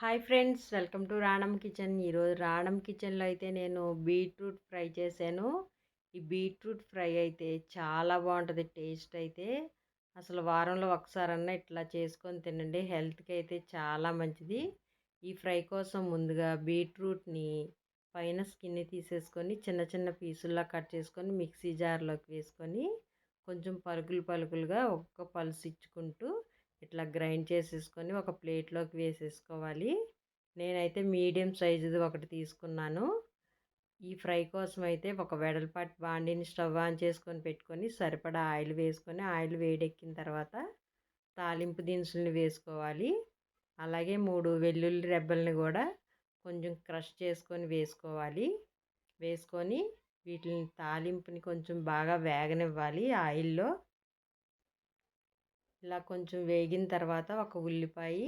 Hi friends, welcome to రాణం kitchen. ఈరోజు రాణం కిచెన్లో అయితే నేను బీట్రూట్ ఫ్రై చేశాను. ఈ బీట్రూట్ ఫ్రై అయితే చాలా బాగుంటుంది. టేస్ట్ అయితే అసలు వారంలో ఒకసారన్నా ఇట్లా చేసుకొని తినండి. హెల్త్కి అయితే చాలా మంచిది. ఈ ఫ్రై కోసం ముందుగా బీట్రూట్ని పైన స్కిన్ని తీసేసుకొని చిన్న చిన్న పీసుల్లా కట్ చేసుకొని మిక్సీ జార్లోకి వేసుకొని కొంచెం పలుకులు పలుకులుగా ఒక్క పలుసు ఇచ్చుకుంటూ ఇట్లా గ్రైండ్ చేసేసుకొని ఒక ప్లేట్లోకి వేసేసుకోవాలి. నేనైతే మీడియం సైజుది ఒకటి తీసుకున్నాను. ఈ ఫ్రై కోసం అయితే ఒక వెడల్పాటి బాండీని స్టవ్ ఆన్ చేసుకొని పెట్టుకొని సరిపడా ఆయిల్ వేసుకొని ఆయిల్ వేడెక్కిన తర్వాత తాలింపు దినుసుల్ని వేసుకోవాలి. అలాగే 3 వెల్లుల్లి రెబ్బల్ని కూడా కొంచెం క్రష్ చేసుకొని వేసుకోవాలి. వేసుకొని వీటిని తాలింపుని కొంచెం బాగా వేగనివ్వాలి ఆయిల్లో. ఇలా కొంచెం వేగిన తర్వాత ఒక ఉల్లిపాయ,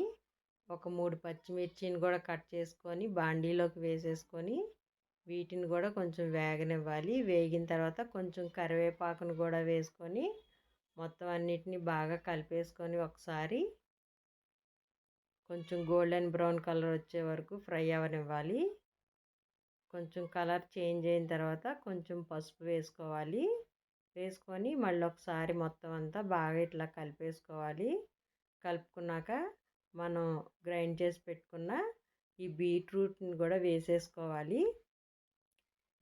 ఒక 3 పచ్చిమిర్చిని కూడా కట్ చేసుకొని బాండీలోకి వేసేసుకొని వీటిని కూడా కొంచెం వేగనివ్వాలి. వేగిన తర్వాత కొంచెం కరివేపాకును కూడా వేసుకొని మొత్తం అన్నిటిని బాగా కలిపేసుకొని ఒకసారి కొంచెం గోల్డెన్ బ్రౌన్ కలర్ వచ్చే వరకు ఫ్రై అవ్వనివ్వాలి. కొంచెం కలర్ చేంజ్ అయిన తర్వాత కొంచెం పసుపు వేసుకోవాలి. వేసుకొని మళ్ళీ ఒకసారి మొత్తం అంతా బాగా ఇట్లా కలిపేసుకోవాలి. కలుపుకున్నాక మనం గ్రైండ్ చేసి పెట్టుకున్న ఈ బీట్రూట్ని కూడా వేసేసుకోవాలి.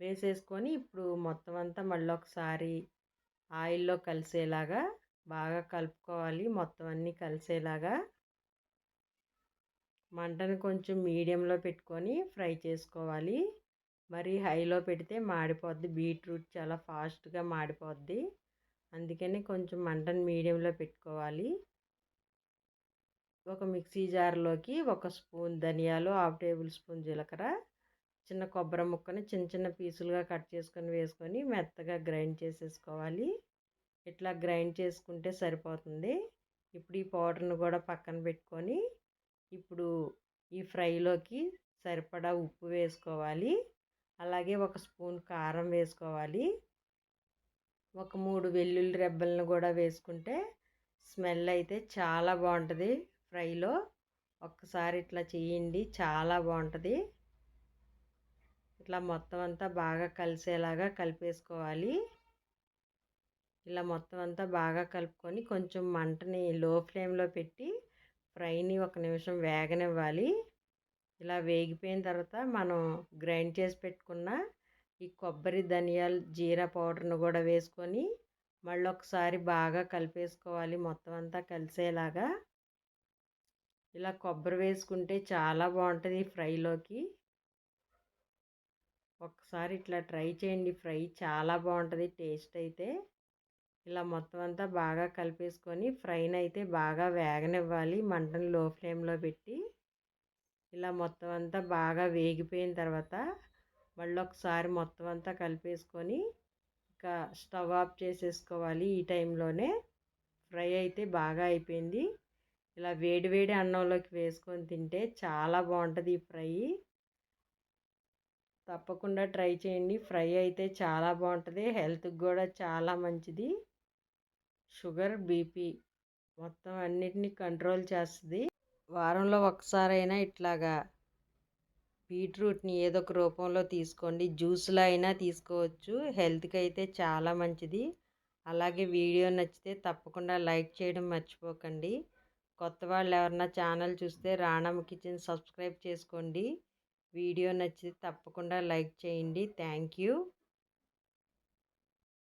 వేసేసుకొని ఇప్పుడు మొత్తం అంతా మళ్ళీ ఒకసారి ఆయిల్లో కలిసేలాగా బాగా కలుపుకోవాలి. మొత్తం అన్నీ కలిసేలాగా మంటను కొంచెం మీడియంలో పెట్టుకొని ఫ్రై చేసుకోవాలి. మరి హైలో పెడితే మాడిపోద్ది. బీట్రూట్ చాలా ఫాస్ట్గా మాడిపోద్ది. అందుకని కొంచెం మంటను మీడియంలో పెట్టుకోవాలి. ఒక మిక్సీ జార్లోకి 1 స్పూన్ ధనియాలు, 1/2 టేబుల్ స్పూన్ జీలకర్ర, చిన్న కొబ్బరి ముక్కని చిన్న చిన్న పీసులుగా కట్ చేసుకొని వేసుకొని మెత్తగా గ్రైండ్ చేసేసుకోవాలి. ఇట్లా గ్రైండ్ చేసుకుంటే సరిపోతుంది. ఇప్పుడు ఈ పౌడర్ను కూడా పక్కన పెట్టుకొని ఇప్పుడు ఈ ఫ్రైలోకి సరిపడా ఉప్పు వేసుకోవాలి. అలాగే 1 స్పూన్ కారం వేసుకోవాలి. ఒక 3 వెల్లుల్లి రెబ్బలను కూడా వేసుకుంటే స్మెల్ అయితే చాలా బాగుంటుంది ఫ్రైలో. ఒక్కసారి ఇట్లా చేయండి, చాలా బాగుంటుంది. ఇట్లా మొత్తం అంతా బాగా కలిసేలాగా కలిపేసుకోవాలి. ఇలా మొత్తం అంతా బాగా కలుపుకొని కొంచెం మంటని లో ఫ్లేమ్లో పెట్టి ఫ్రైని 1 నిమిషం వేగనివ్వాలి. ఇలా వేగిపోయిన తర్వాత మనం గ్రైండ్ చేసి పెట్టుకున్న ఈ కొబ్బరి, ధనియాలు, జీరా పౌడర్ను కూడా వేసుకొని మళ్ళీ ఒకసారి బాగా కలిపేసుకోవాలి. మొత్తం అంతా కలిసేలాగా. ఇలా కొబ్బరి వేసుకుంటే చాలా బాగుంటుంది ఫ్రైలోకి. ఒకసారి ఇట్లా ట్రై చేయండి. ఫ్రై చాలా బాగుంటుంది టేస్ట్ అయితే. ఇలా మొత్తం అంతా బాగా కలిపేసుకొని ఫ్రైని అయితే బాగా వేగనివ్వాలి మంటను లో ఫ్లేమ్లో పెట్టి. ఇలా మొత్తం అంతా బాగా వేగిపోయిన తర్వాత మళ్ళీ ఒకసారి మొత్తం అంతా కలిపేసుకొని ఇంకా స్టవ్ ఆఫ్ చేసేసుకోవాలి. ఈ టైంలోనే ఫ్రై అయితే బాగా అయిపోయింది. ఇలా వేడి వేడి అన్నంలోకి వేసుకొని తింటే చాలా బాగుంటుంది ఈ ఫ్రై. తప్పకుండా ట్రై చేయండి. ఫ్రై అయితే చాలా బాగుంటుంది. హెల్త్కి కూడా చాలా మంచిది. షుగర్, బీపీ మొత్తం అన్నిటినీ కంట్రోల్ చేస్తుంది. వారంలో ఒకసారైనా ఇట్లాగా బీట్రూట్ని ఏదో ఒక రూపంలో తీసుకోండి. జ్యూస్లో అయినా తీసుకోవచ్చు. హెల్త్కి అయితే చాలా మంచిది. అలాగే వీడియో నచ్చితే తప్పకుండా లైక్ చేయడం మర్చిపోకండి. కొత్త వాళ్ళు ఎవరన్నా ఛానల్ చూస్తే రాణం కిచెన్ సబ్స్క్రైబ్ చేసుకోండి. వీడియో నచ్చితే తప్పకుండా లైక్ చేయండి. Thank you.